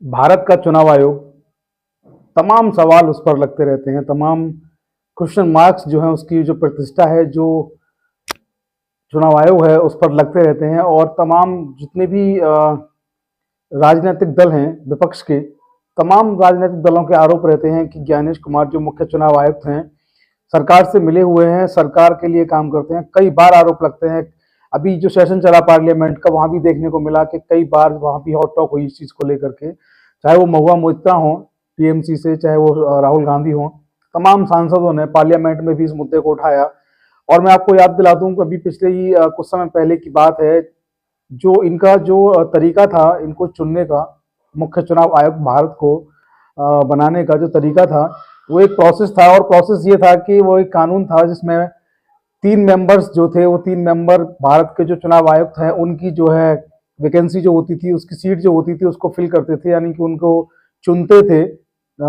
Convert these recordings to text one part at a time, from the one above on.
भारत का चुनाव आयोग, तमाम सवाल उस पर लगते रहते हैं, तमाम क्वेश्चन मार्क्स जो है, उसकी जो प्रतिष्ठा है, जो चुनाव आयोग है उस पर लगते रहते हैं। और तमाम जितने भी राजनीतिक दल हैं विपक्ष के, तमाम राजनीतिक दलों के आरोप रहते हैं कि ज्ञानेश कुमार जो मुख्य चुनाव आयुक्त हैं, सरकार से मिले हुए हैं, सरकार के लिए काम करते हैं। कई बार आरोप लगते हैं। अभी जो सेशन चला पार्लियामेंट का, वहां भी देखने को मिला कि कई बार वहां भी हॉट टॉक हुई इस चीज को लेकर के, चाहे वो महुआ मोइत्रा हो टीएमसी से, चाहे वो राहुल गांधी हो, तमाम सांसदों ने पार्लियामेंट में भी इस मुद्दे को उठाया। और मैं आपको याद दिला दूं कि अभी पिछले ही कुछ समय पहले की बात है, जो इनका जो तरीका था इनको चुनने का, मुख्य चुनाव आयुक्त भारत को बनाने का जो तरीका था, वो एक प्रोसेस था। और प्रोसेस ये था कि वो एक कानून था जिसमें 3 मेंबर्स जो थे, वो 3 मेंबर भारत के जो चुनाव आयुक्त हैं उनकी जो है वैकेंसी जो होती थी, उसकी सीट जो होती थी उसको फिल करते थे, यानी कि उनको चुनते थे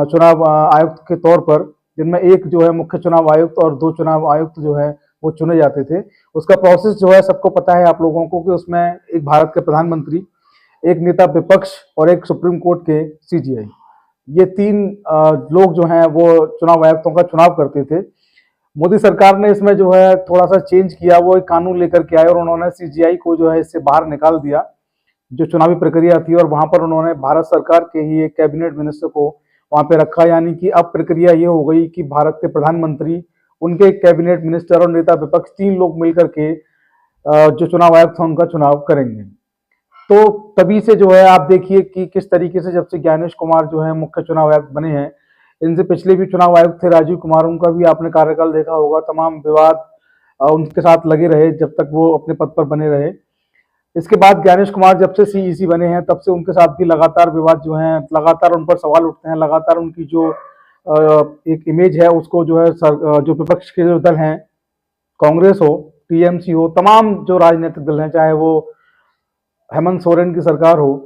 चुनाव आयुक्त के तौर पर, जिनमें एक जो है मुख्य चुनाव आयुक्त और 2 चुनाव आयुक्त जो है वो चुने जाते थे। उसका प्रोसेस जो है सबको पता है आप लोगों को, कि उसमें एक भारत के प्रधानमंत्री, एक नेता विपक्ष और एक सुप्रीम कोर्ट के सीजीआई, ये 3 लोग जो हैं वो चुनाव आयुक्तों का चुनाव करते थे। मोदी सरकार ने इसमें जो है थोड़ा सा चेंज किया, वो एक कानून लेकर के आए और उन्होंने सीजीआई को जो है इससे बाहर निकाल दिया, जो चुनावी प्रक्रिया थी। और वहां पर उन्होंने भारत सरकार के ही एक कैबिनेट मिनिस्टर को वहां पे रखा, यानी कि अब प्रक्रिया ये हो गई कि भारत के प्रधानमंत्री, उनके कैबिनेट मिनिस्टर और नेता विपक्ष 3 लोग मिलकर के जो चुनाव आयुक्त हैं उनका चुनाव करेंगे। तो तभी से जो है आप देखिए कि किस तरीके से, जब से ज्ञानेश कुमार जो है मुख्य चुनाव आयुक्त बने हैं, इनसे पिछले भी चुनाव आयुक्त थे राजीव कुमार, उनका भी आपने कार्यकाल देखा होगा, तमाम विवाद उनके साथ लगे रहे जब तक वो अपने पद पर बने रहे। इसके बाद ज्ञानेश कुमार जब से सीईसी बने हैं, तब से उनके साथ भी लगातार विवाद जो हैं, लगातार उन पर सवाल उठते हैं, लगातार उनकी जो एक इमेज है उसको जो है जो विपक्ष के जो दल हैं, कांग्रेस हो, टीएमसी हो, तमाम जो राजनीतिक दल हैं, चाहे वो हेमंत सोरेन की सरकार हो,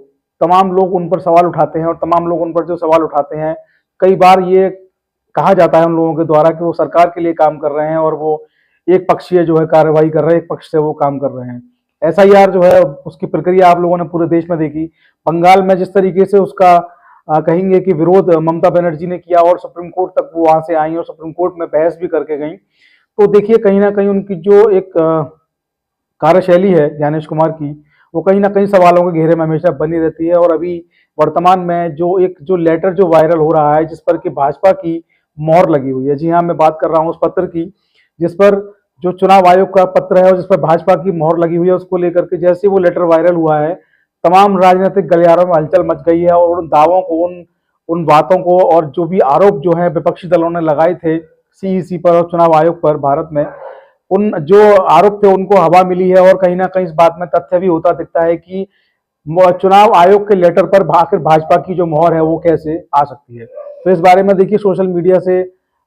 तमाम लोग उन पर सवाल उठाते हैं। और तमाम लोग उन पर जो सवाल उठाते हैं, कई बार ये कहा जाता है उन लोगों के द्वारा कि वो सरकार के लिए काम कर रहे हैं और वो एक पक्षीय जो है कार्रवाई कर रहे हैं, एक पक्ष से वो काम कर रहे हैं। एसआईआर जो है उसकी प्रक्रिया आप लोगों ने पूरे देश में देखी। बंगाल में जिस तरीके से उसका कहेंगे कि विरोध ममता बनर्जी ने किया और सुप्रीम कोर्ट तक वो वहां से आई और सुप्रीम कोर्ट में बहस भी करके गई। तो देखिए कहीं ना कहीं उनकी जो एक कार्यशैली है ज्ञानेश कुमार की, वो कहीं ना कहीं सवालों के घेरे में हमेशा बनी रहती है। और अभी वर्तमान में जो एक जो लेटर जो वायरल हो रहा है, जिस पर कि भाजपा की मोहर लगी हुई है, जी हाँ मैं बात कर रहा हूँ उस पत्र की, जिस पर जो चुनाव आयोग का पत्र है और जिस पर भाजपा की मोहर लगी हुई है, उसको लेकर के जैसे वो लेटर वायरल हुआ है, तमाम राजनीतिक गलियारों में हलचल मच गई है। और उन दावों को, उन उन बातों को, और जो भी आरोप जो है विपक्षी दलों ने लगाए थे सीईसी पर और चुनाव आयोग पर भारत में, उन जो आरोप थे उनको हवा मिली है। और कहीं ना कहीं इस बात में तथ्य भी होता दिखता है कि चुनाव आयोग के लेटर पर आखिर भाजपा की जो मोहर है वो कैसे आ सकती है। तो इस बारे में देखिए, सोशल मीडिया से,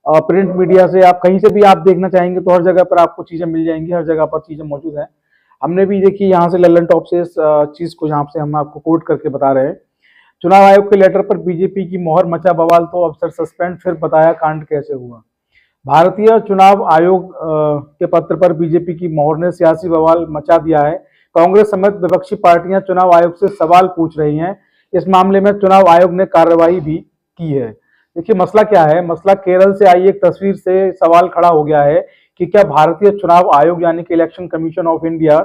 प्रिंट मीडिया से, आप कहीं से भी आप देखना चाहेंगे तो हर जगह पर आपको चीजें मिल जाएंगी, हर जगह पर चीजें मौजूद हैं। हमने भी देखी यहाँ से लल्लन टॉप से इस चीज को, जहाँ से हम आपको कोट करके बता रहे हैं, चुनाव आयोग के लेटर पर बीजेपी की मोहर, मचा बवाल तो अफसर सस्पेंड, फिर बताया कांड कैसे हुआ। भारतीय चुनाव आयोग के पत्र पर बीजेपी की मोहर ने सियासी बवाल मचा दिया है। कांग्रेस समेत विपक्षी पार्टियां चुनाव आयोग से सवाल पूछ रही हैं। इस मामले में चुनाव आयोग ने कार्रवाई भी की है। देखिए मसला क्या है, मसला केरल से आई एक तस्वीर से सवाल खड़ा हो गया है कि क्या भारतीय चुनाव आयोग यानी कि इलेक्शन कमीशन ऑफ इंडिया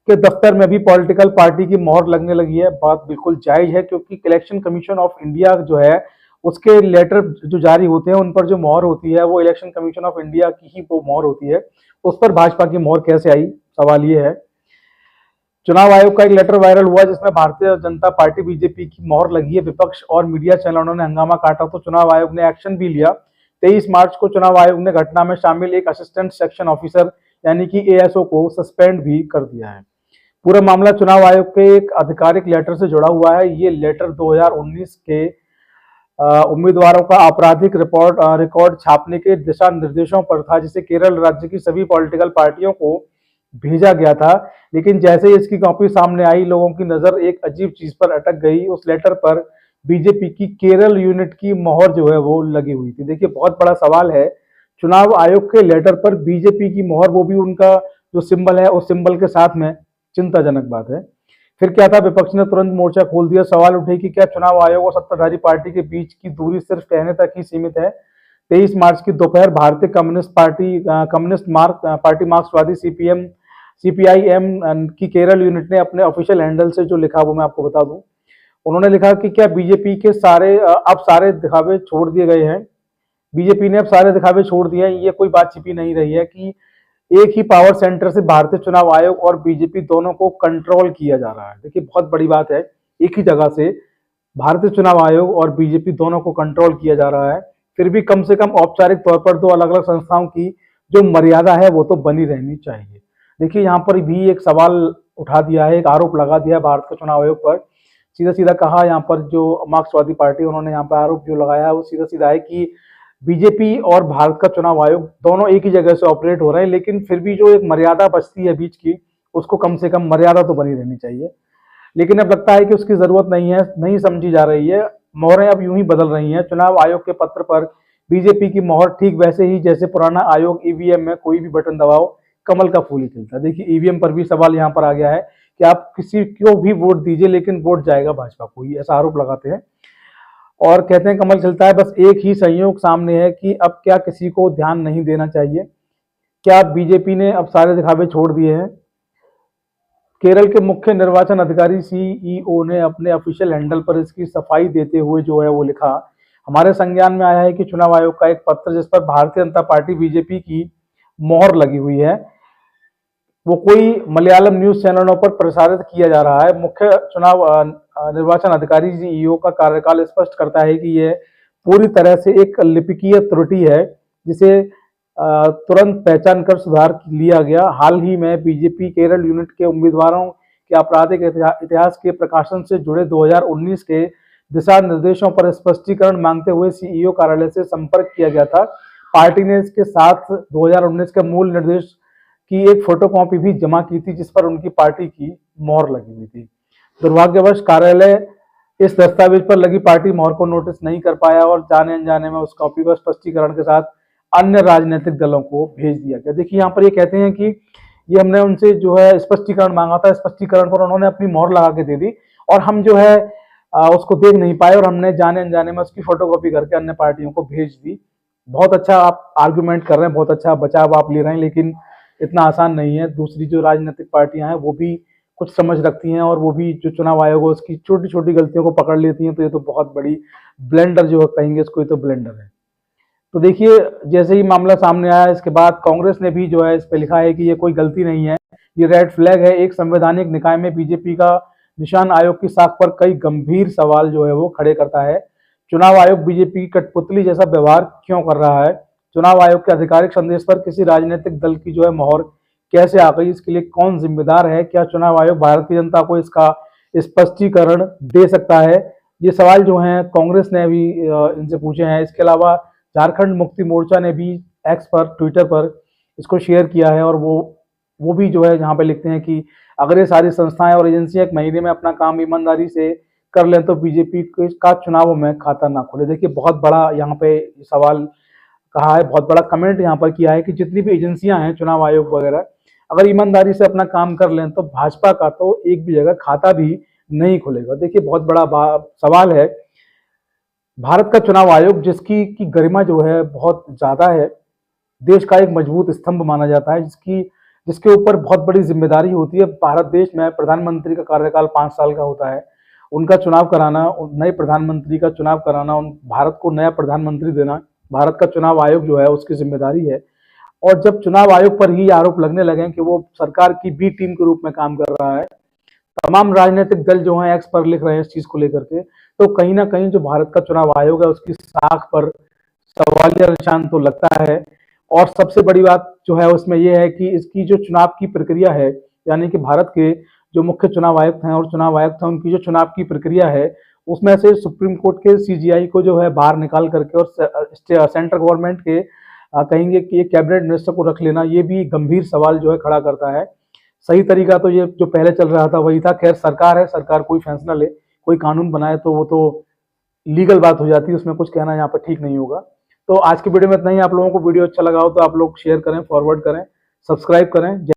के दफ्तर में भी पॉलिटिकल पार्टी की मोहर लगने लगी है। बात बिल्कुल जायज है, क्योंकि इलेक्शन कमीशन ऑफ इंडिया जो है, उसके लेटर जो जारी होते हैं उन पर जो मोहर होती है वो इलेक्शन कमीशन ऑफ इंडिया की ही वो मोहर होती है। उस पर भाजपा की मोहर कैसे आई, सवाल ये है। चुनाव आयोग का एक लेटर वायरल हुआ जिसमें भारतीय जनता पार्टी बीजेपी की मोहर लगी है। विपक्ष और मीडिया चैनलों ने हंगामा काटा तो चुनाव आयोग ने एक्शन भी लिया। 23 मार्च को चुनाव आयोग ने घटना में शामिल एक असिस्टेंट सेक्शन ऑफिसर यानी कि एएसओ को सस्पेंड भी कर दिया है। पूरा मामला चुनाव आयोग के एक आधिकारिक लेटर से जुड़ा हुआ है। ये लेटर 2019 के उम्मीदवारों का आपराधिक रिकॉर्ड छापने के दिशा निर्देशों पर था, जिसे केरल राज्य की सभी पॉलिटिकल पार्टियों को भेजा गया था। लेकिन जैसे ही इसकी कॉपी सामने आई, लोगों की नजर एक अजीब चीज पर अटक गई। उस लेटर पर बीजेपी की केरल यूनिट की मोहर जो है वो लगी हुई थी। देखिए बहुत बड़ा सवाल है, चुनाव आयोग के लेटर पर बीजेपी की मोहर, वो भी उनका जो सिंबल है उस सिंबल के साथ में, चिंताजनक बात है। फिर क्या था, विपक्ष ने तुरंत मोर्चा खोल दिया, सवाल उठे कि क्या चुनाव आयोग और सत्ताधारी पार्टी के बीच की दूरी सिर्फ कहने तक ही सीमित है। 23 मार्च की दोपहर भारतीय कम्युनिस्ट पार्टी मार्क्सवादी सीपीआईएम की केरल यूनिट ने अपने ऑफिशियल हैंडल से जो लिखा वो मैं आपको बता दूं। उन्होंने लिखा कि क्या बीजेपी के अब सारे दिखावे छोड़ दिए गए हैं। बीजेपी ने अब सारे दिखावे छोड़ दिए हैं। ये कोई बात छिपी नहीं रही है कि एक ही पावर सेंटर से भारतीय चुनाव आयोग और बीजेपी दोनों को कंट्रोल किया जा रहा है। देखिए बहुत बड़ी बात है, एक ही जगह से भारतीय चुनाव आयोग और बीजेपी दोनों को कंट्रोल किया जा रहा है। फिर भी कम से कम औपचारिक तौर पर दो अलग अलग संस्थाओं की जो मर्यादा है वो तो बनी रहनी चाहिए। देखिए यहाँ पर भी एक सवाल उठा दिया है, एक आरोप लगा दिया भारत के चुनाव आयोग पर। सीधा सीधा कहा यहाँ पर जो मार्क्सवादी पार्टी उन्होंने यहाँ पर आरोप जो लगाया है वो सीधा सीधा है कि बीजेपी और भारत का चुनाव आयोग दोनों एक ही जगह से ऑपरेट हो रहे हैं, लेकिन फिर भी जो एक मर्यादा बचती है बीच की, उसको कम से कम मर्यादा तो बनी रहनी चाहिए। लेकिन अब लगता है कि उसकी जरूरत नहीं है, नहीं समझी जा रही है। मोहरें अब यूं ही बदल रही हैं। चुनाव आयोग के पत्र पर बीजेपी की मोहर ठीक वैसे ही जैसे पुराना आयोग ईवीएम में कोई भी बटन दबाओ कमल का फूल ही खिलता है। देखिए ईवीएम पर भी सवाल यहाँ पर आ गया है कि आप किसी को भी वोट दीजिए लेकिन वोट जाएगा भाजपा को ही, ऐसा आरोप लगाते हैं और कहते हैं कमल खिलता है। बस एक ही संयोग सामने है कि अब क्या किसी को ध्यान नहीं देना चाहिए? क्या बीजेपी ने अब सारे दिखावे छोड़ दिए हैं? केरल के मुख्य निर्वाचन अधिकारी सीईओ ने अपने ऑफिशियल हैंडल पर इसकी सफाई देते हुए जो है वो लिखा, हमारे संज्ञान में आया है कि चुनाव आयोग का एक पत्र जिस पर भारतीय जनता पार्टी बीजेपी की मोहर लगी हुई है वो कोई मलयालम न्यूज चैनलों पर प्रसारित किया जा रहा है। मुख्य चुनाव निर्वाचन अधिकारी सीईओ का कार्यकाल स्पष्ट करता है कि यह पूरी तरह से एक लिपिकीय त्रुटि है जिसे तुरंत पहचान कर सुधार लिया गया। हाल ही में बीजेपी केरल यूनिट के उम्मीदवारों के आपराधिक इतिहास के प्रकाशन से जुड़े 2019 के दिशा निर्देशों पर स्पष्टीकरण मांगते हुए सीईओ कार्यालय से संपर्क किया गया था। पार्टी ने इसके साथ 2019 के मूल निर्देश की एक फोटोकॉपी भी जमा की थी जिस पर उनकी पार्टी की मोहर लगी हुई थी। दुर्भाग्यवश कार्यालय इस दस्तावेज पर लगी पार्टी मोहर को नोटिस नहीं कर पाया और जाने अनजाने में उस कॉपी को स्पष्टीकरण के साथ अन्य राजनीतिक दलों को भेज दिया गया। देखिए यहाँ पर ये कहते हैं कि ये हमने उनसे जो है स्पष्टीकरण मांगा था, स्पष्टीकरण पर उन्होंने अपनी मोहर लगा के दे दी और हम जो है उसको देख नहीं पाए और हमने जाने अनजाने में उसकी फोटोकॉपी करके अन्य पार्टियों को भेज दी। बहुत अच्छा आप आर्गुमेंट कर रहे हैं, बहुत अच्छा बचाव आप ले रहे हैं, लेकिन इतना आसान नहीं है। दूसरी जो राजनीतिक पार्टियां हैं वो भी कुछ समझ रखती हैं और वो भी जो चुनाव आयोग है उसकी छोटी छोटी गलतियों को पकड़ लेती हैं। तो ये तो बहुत बड़ी ब्लेंडर जो कहेंगे इसको, ये तो ब्लेंडर है। तो देखिए जैसे ही मामला सामने आया इसके बाद कांग्रेस ने भी जो है इस पे लिखा है कि ये कोई गलती नहीं है, ये रेड फ्लैग है। एक संवैधानिक निकाय में बीजेपी का निशान आयोग की साख पर कई गंभीर सवाल जो है वो खड़े करता है। चुनाव आयोग बीजेपी की कठपुतली जैसा व्यवहार क्यों कर रहा है? चुनाव आयोग के आधिकारिक संदेश पर किसी राजनीतिक दल की जो है मोहर कैसे आ गई? इसके लिए कौन जिम्मेदार है? क्या चुनाव आयोग भारत की जनता को इसका स्पष्टीकरण दे सकता है? ये सवाल जो हैं कांग्रेस ने भी इनसे पूछे हैं। इसके अलावा झारखंड मुक्ति मोर्चा ने भी एक्स पर, ट्विटर पर इसको शेयर किया है और वो भी जो है यहाँ पे लिखते हैं कि अगर ये सारी संस्थाएं और एजेंसियां एक महीने में अपना काम ईमानदारी से कर लें तो बीजेपी का चुनावों में खाता ना खोले। देखिए बहुत बड़ा यहाँ पे सवाल कहा है, बहुत बड़ा कमेंट यहाँ पर किया है कि जितनी भी एजेंसियां हैं चुनाव आयोग वगैरह अगर ईमानदारी से अपना काम कर लें तो भाजपा का तो एक भी जगह खाता भी नहीं खुलेगा। देखिए बहुत बड़ा सवाल है। भारत का चुनाव आयोग जिसकी की गरिमा जो है बहुत ज्यादा है, देश का एक मजबूत स्तंभ माना जाता है, जिसके ऊपर बहुत बड़ी जिम्मेदारी होती है। भारत देश में प्रधानमंत्री का कार्यकाल 5 साल का होता है, उनका चुनाव कराना, नए प्रधानमंत्री का चुनाव कराना, भारत को नया प्रधानमंत्री देना भारत का चुनाव आयोग जो है उसकी जिम्मेदारी है। और जब चुनाव आयोग पर ही आरोप लगने लगे कि वो सरकार की बी टीम के रूप में काम कर रहा है, तमाम राजनीतिक दल जो हैं एक्स पर लिख रहे हैं इस चीज को लेकर के, तो कहीं ना कहीं जो भारत का चुनाव आयोग है उसकी साख पर सवालिया निशान तो लगता है। और सबसे बड़ी बात जो है उसमें यह है कि इसकी जो चुनाव की प्रक्रिया है, यानी कि भारत के जो मुख्य चुनाव आयुक्त हैं और चुनाव आयुक्त हैं उनकी जो चुनाव की प्रक्रिया है उसमें से सुप्रीम कोर्ट के सीजीआई को जो है बाहर निकाल करके और सेंट्रल गवर्नमेंट के कहेंगे कि एक कैबिनेट मिनिस्टर को रख लेना, ये भी गंभीर सवाल जो है खड़ा करता है। सही तरीका तो ये जो पहले चल रहा था वही था। खैर सरकार है, सरकार कोई फैसला ले, कोई कानून बनाए तो वो तो लीगल बात हो जाती है, उसमें कुछ कहना यहाँ पर ठीक नहीं होगा। तो आज की वीडियो में इतना ही। आप लोगों को वीडियो अच्छा लगा हो तो आप लोग शेयर करें, फॉरवर्ड करें, सब्सक्राइब करें।